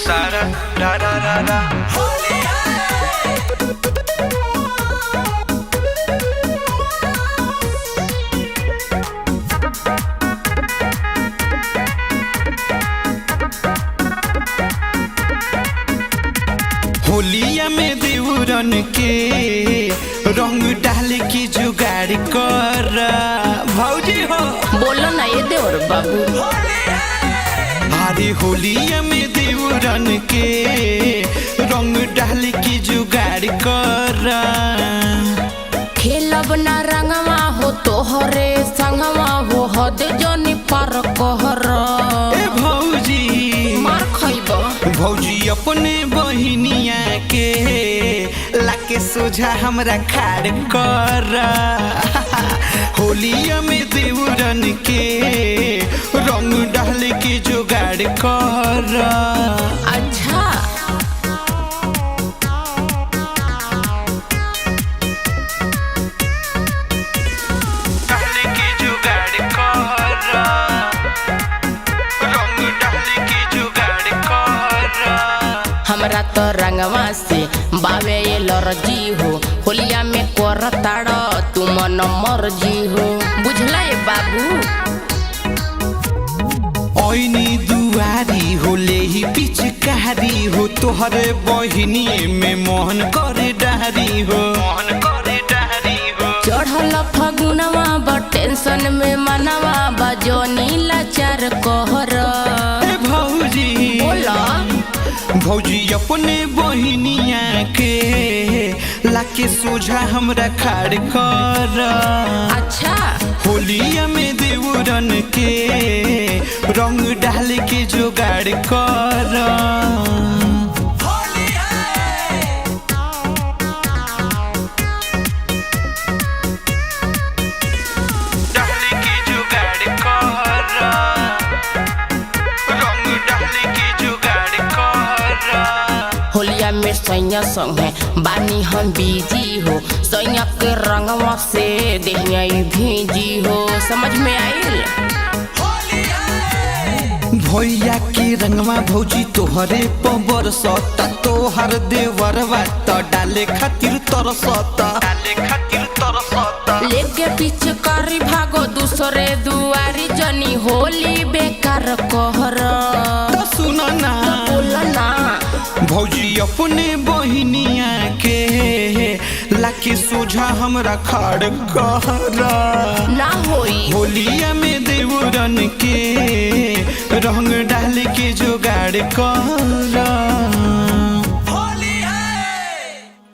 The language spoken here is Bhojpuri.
सारा रा रा रा रा होलिया में देवरन के रंग डाल के जुगाड़ कर भौजी हो बोलो ना ये देवर बाबू। अरे होलिया में देवरन के रंग डाल के जुगाड़ कर खेलब ना रंगवा हो तोहरे संगवा हो हद जनी पार कहर भौजी मार खइब भौजी अपने बहिनिया के लाके सोझा हमरा खाड़ कर होलिया में देवरन के रंग डाल के जुगाड़ कर। अच्छा हमरा तो रंगवा से बावे एलर्जी हो होलिया में करताड़ तू मन मर्जी हो बुझला ये बाबू। ओइनी दुआरी होले ही पिचकारी हो तोहरे बहिनी में मोहन करे डहरी हो चढ़ल फगुनवा ब टेंशन में मनवा बजोनी लाचार कहर भौजी बोला भौजी अपने बहिनिया के लाके सोझा हमरा खाड़ कर। अच्छा होलिया में देवरन के रंग डाल के जुगाड़ कर। होलिया में सैया संग है बानी हम बिजी हो सैया के रंगवा से देहिया भेजी हो समझ में आइल। भैया के रंगवा भौजी तोहरे पबर सता तोहर देवरवा त डाले खातिर तरसता लेके पीछे करी भागो दूसरे दुआरी जनी होली बेकार कहर तो सुन ना बोला ना भौजी अपने बहिनिया के लाके सोझा हमरा खाड़ कर। ना होई होलिया में देवरन के रंग डाल के जुगाड़ कर।